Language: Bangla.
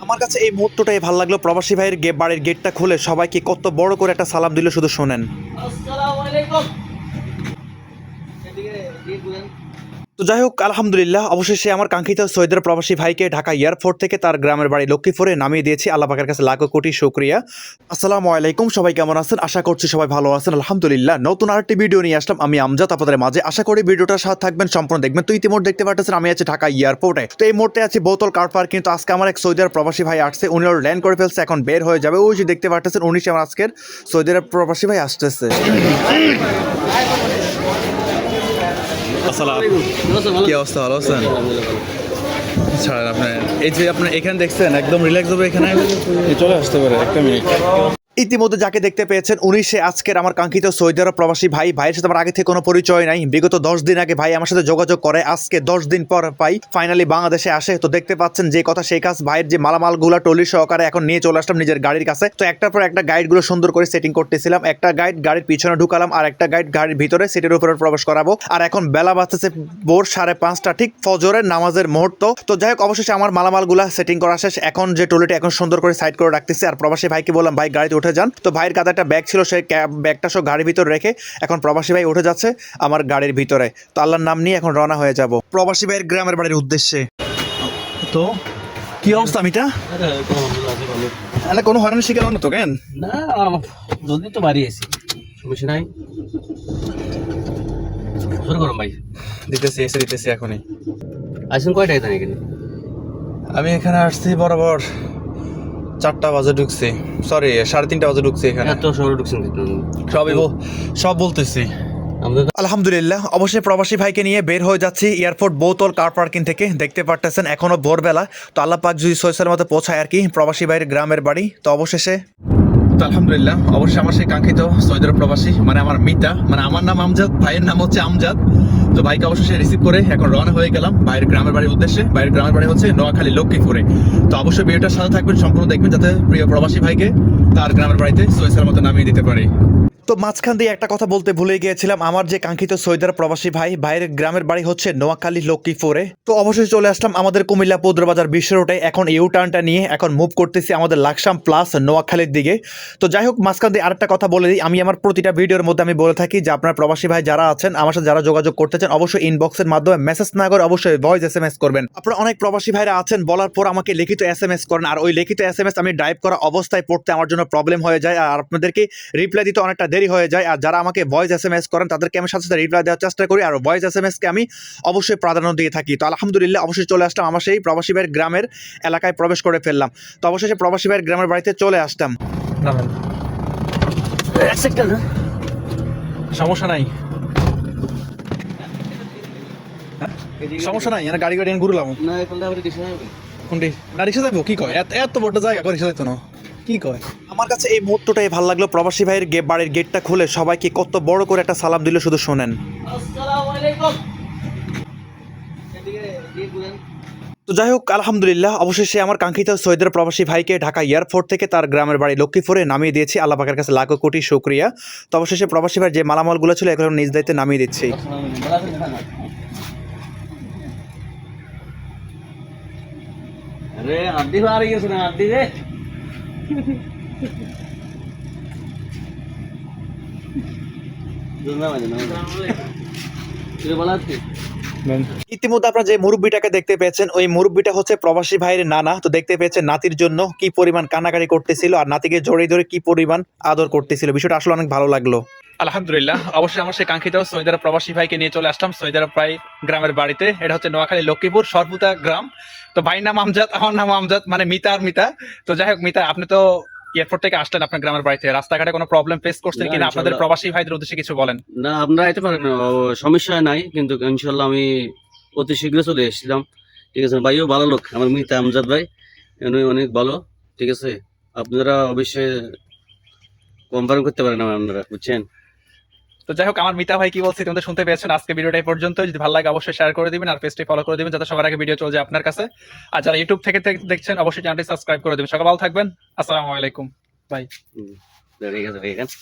আমার কাছে এই মুহূর্তটাই ভালো লাগলো, প্রবাসী ভাইয়ের বাড়ির গেটটা খুলে সবাইকে কত বড় করে একটা সালাম দিল, শুধু শোনেন। আসসালামু আলাইকুম। তো যাই হোক, আলহামদুলিল্লাহ অবশেষে আমার কাঙ্ক্ষিত সৈয়দের প্রবাসী ভাইকে ঢাকা এয়ারপোর্ট থেকে তার গ্রামের বাড়ি লক্ষ্মীপুরে নামিয়ে দিয়েছি। আল্লাহ পাকের কাছে লাখো কোটি শুকরিয়া। আসসালামু আলাইকুম, সবাই কেমন আছেন? আশা করছি সবাই ভালো আছেন আলহামদুলিল্লাহ। নতুন আরেকটি ভিডিও নিয়ে আসলাম, আমি আমজাদ আপনাদের মাঝে। আশা করি ভিডিওটার সাথে থাকবেন, সম্পূর্ণ দেখবেন। তো ইতিমধ্যে দেখতে পাচ্ছেন আমি আছি ঢাকা এয়ারপোর্টে। তো এই মুহূর্তে আছি বোতল কার পার্ক, কিন্তু আজকে আমার এক সৌদি আরব প্রবাসী ভাই আসছে, উনি ল্যান্ড করে ফেলছে, এখন বের হয়ে যাবে। ওই যে দেখতে পাচ্ছেন উনি আমার আজকের সৌদি আরব প্রবাসী ভাই আসতেছে। কি অবস্থা, ভালো আছেন? ছাড়েন আপনার, এই যে আপনার এখানে দেখছেন একদম রিল্যাক্স হবে, এখানে চলে আসতে পারে একটা মিনিট। ইতিমধ্যে যাকে দেখতে পেয়েছেন উনি সে আজকের আমার কাঙ্ক্ষিত সৌদি আরব প্রবাসী ভাই। ভাইয়ের সাথে আমার আগে থেকে কোনো পরিচয় নাই, বিগত 10 দিন আগে ভাই আমার সাথে যোগাযোগ করে, আজকে 10 দিন পর ভাই ফাইনালি বাংলাদেশে আসে। তো দেখতে পাচ্ছেন যে কথা সেই কাজ, ভাইয়ের যে মালামালগুলো টলি সহকারে এখন নিয়ে চলে আসলাম নিজের গাড়ির কাছে। তো একটার পর একটা গাইডগুলো সুন্দর করে সেটিং করতেছিলাম। একটা গাইড গাড়ির পিছনে ঢুকালাম, আর একটা গাইড গাড়ির ভিতরে সিটের উপরে প্রবেশ করাবো। আর এখন বেলা বাজতেছে ভোর 5:30, ঠিক ফজরের নামাজের মুহূর্ত। তো যাই হোক, অবশেষে আমার মালামালগুলো সেটিং করা শেষ। এখন যে টলিটা এখন সুন্দর করে সাইড করে রাখতেছি, আর প্রবাসী ভাইকে বললাম ভাই গাড়িতে উঠে যান। তো ভাইয়ের কাছে একটা ব্যাগ ছিল, সেই ব্যাগটা সব গাড়ির ভিতরে রেখে এখন প্রবাসী ভাই উঠে যাচ্ছে আমার গাড়ির ভিতরে। তো আল্লাহর নাম নিয়ে এখন রওনা হয়ে যাব প্রবাসী ভাইয়ের গ্রামের বাড়ির উদ্দেশ্যে। তো কি অবস্থা মিটা? কোনো হয়রানি শিখে না তো? কেন না, যদি তো বাড়ি আছি, সমস্যা নাই। শুরু করুন ভাই। এসে দিতেছি এখনই। আসুন কয়টা এখানে এখানে? আমি এখানে আসছি বরাবর 4টা বাজে ঢুকছি, সরি 3:30 বাজে ঢুকছি এখানে। এত শহরে ঢুকছেন সব বলতেছি। আমাদের আলহামদুলিল্লাহ অবশ্যই প্রবাসী ভাইকে নিয়ে বের হয়ে যাচ্ছি এয়ারপোর্ট বোতল কার পার্কিং থেকে। দেখতে পারতেছেন এখনো ভোরবেলা। তো আল্লাহ পাক যদি সৈয়দের মতো পৌঁছায় আর কি প্রবাসী ভাইয়ের গ্রামের বাড়ি। তো অবশেষে তো আলহামদুলিল্লাহ অবশ্যই আমার সেই কাঙ্ক্ষিত সৌদি আরব প্রবাসী, মানে আমার মিতা, মানে আমার নাম আমজাদ, ভাইয়ের নাম হচ্ছে আমজাদ। তো ভাইকে অবশ্যই রিসিভ করে এখন রওনা হয়ে গেলাম ভাইয়ের গ্রামের বাড়ির উদ্দেশ্যে। ভাইয়ের গ্রামের বাড়ি হচ্ছে নোয়াখালী লক্ষ্মীপুরে। তো অবশ্যই ভিডিওটার সাথে থাকবেন, সম্পূর্ণ দেখবেন, যাতে প্রিয় প্রবাসী ভাইকে তার গ্রামের বাড়িতে সৈয়দের মতো নামিয়ে দিতে পারি। তো মাঝখান দিয়ে একটা কথা বলতে ভুলে গিয়েছিলাম, আমার যে কাঙ্ক্ষিত সৌদি আরব প্রবাসী ভাইয়ের গ্রামের বাড়ি হচ্ছে নোয়াখালী লক্ষ্মীপুরে। তো অবশ্যই চলে আসলাম আমাদের কুমিল্লা পৌদ্রবাজার বিশ্ব রোডে। এখন ইউ টার্নটা নিয়ে এখন মুভ করতেছি আমাদের লাকসাম প্লাস নোয়াখালীর দিকে। তো যাই হোক, মাঝখান দিয়ে আরেকটা কথা বলে দিই, আমি আমার প্রতিটা ভিডিওর মধ্যে আমি বলে থাকি যে আপনার প্রবাসী ভাই যারা আছেন আমার সাথে যারা যোগাযোগ করতে চান, অবশ্যই ইনবক্সের মাধ্যমে মেসেজ না করে অবশ্যই ভয়েস SMS করবেন। আপনারা অনেক প্রবাসী ভাইরা আছেন বলার পর আমাকে লিখিত SMS করেন, আর ওই লিখিত SMS আমি ড্রাইভ করা অবস্থায় পড়তে আমার জন্য প্রবলেম হয়ে যায়, আর আপনাদেরকে রিপ্লাই দিতে অনেকটা দেরি হয়ে যায়। আর যারা আমাকে ভয়েস SMS করেন তাদেরকে আমি সাথে সাথে রিপ্লাই দেওয়ার চেষ্টা করি, আর ভয়েস SMS-কে আমি অবশ্যই প্রাধান্য দিয়ে থাকি। তো আলহামদুলিল্লাহ অবশ্যই চলে আসলাম আমার সেই প্রবাসী ভাইয়ের গ্রামের এলাকায় প্রবেশ করে ফেললাম। তো অবশ্যই প্রবাসী ভাইয়ের গ্রামের বাড়িতে চলে আসতাম। সমস্যা নাই, সমস্যা নাই, গাড়ি ঘুরলাম। না এখন আবার কিছু নাই। কোনটি না রিক্সা যাবো? কি কয় এত বড় জায়গা করে রিক্সা যাইতো না? কি কয়? আমার কাছে এই মুহূর্তটাই ভালো লাগলো, প্রবাসী ভাইয়ের বাড়ির গেটটা খুলে সবাইকে কত বড় করে একটা সালাম দিল, শুধু শোনেন। আসসালামু আলাইকুম। এদিকে বুঝেন। তো যাই হোক, আলহামদুলিল্লাহ অবশেষে আমার কাঙ্ক্ষিত সৈয়দের প্রবাসী ভাইকে ঢাকা এয়ারপোর্ট থেকে তার গ্রামের বাড়ি লক্ষ্মীপুরে নামিয়ে দিয়েছি। আল্লাহ পাকের কাছে লাখো কোটি শুকরিয়া। তো অবশেষে প্রবাসী ভাইয়ের যে মালামালগুলো ছিল এগুলো নিজ দায়িত্বে নামিয়ে দিচ্ছি। আরে আড্ডি বাড়ি গেছে না, আড্ডি রে। ইতিমধ্যে আপনারা যে মুরব্বিটাকে দেখতে পেয়েছেন, ওই মুরব্বিটা হচ্ছে প্রবাসী ভাইয়ের নানা। তো দেখতে পেয়েছেন নাতির জন্য কি পরিমাণ কান্নাকাটি করতেছিল, আর নাতিকে জড়িয়ে ধরে কি পরিমাণ আদর করতেছিল। বিষয়টা আসলে অনেক ভালো লাগলো। আলহামদুলিল্লাহ অবশ্যই আমার সেই কাঙ্ক্ষিত সৌদি আরব প্রবাসী ভাইকে নিয়ে চলে আসলাম সৌদি আরব ভাই গ্রামের বাড়িতে। এটা হচ্ছে নোয়াখালী লক্ষ্মীপুর সরপুতা গ্রাম। তো ভাইয়ের নাম আমজাদ, আমার নাম আমজাদ, মানে মিতা আর মিতা। তো যাই হোক মিতা, আপনি তো এয়ারপোর্ট থেকে আসলেন আপনার গ্রামের বাড়িতে, রাস্তাঘাটে কোনো প্রবলেম ফেস করছেন কিনা আপনাদের প্রবাসী ভাইদের উদ্দেশ্যে কিছু বলেন। না, আপনারা আইতে পারেন, সমস্যা নাই, কিন্তু ইনশাল্লাহ আমি অতি শীঘ্র চলে এসেছিলাম। ঠিক আছে, ভাইও ভালো লোক, আমার মিতা আমজাদ ভাই উনি অনেক ভালো। ঠিক আছে, আপনারা অবশ্যই কনফার্ম করতে পারেন আপনারা, বুঝছেন। তো যাই হোক, আমার মিতা ভাই কি বলছে তোমরা শুনতে পেয়েছেন। আজকে ভিডিওটা এই পর্যন্ত। যদি ভালো লাগে অবশ্যই শেয়ার করে দিবেন, আর পেজটি ফলো করে দিবেন যাতে সবার আগে ভিডিও চলে যায় আপনার কাছে। আর যারা ইউটিউব থেকে দেখছেন অবশ্যই চ্যানেলটি সাবস্ক্রাইব করে দিবেন। সকাল ভালো থাকবেন, আসসালামু আলাইকুম, বাই। ঠিক আছে, ঠিক আছে।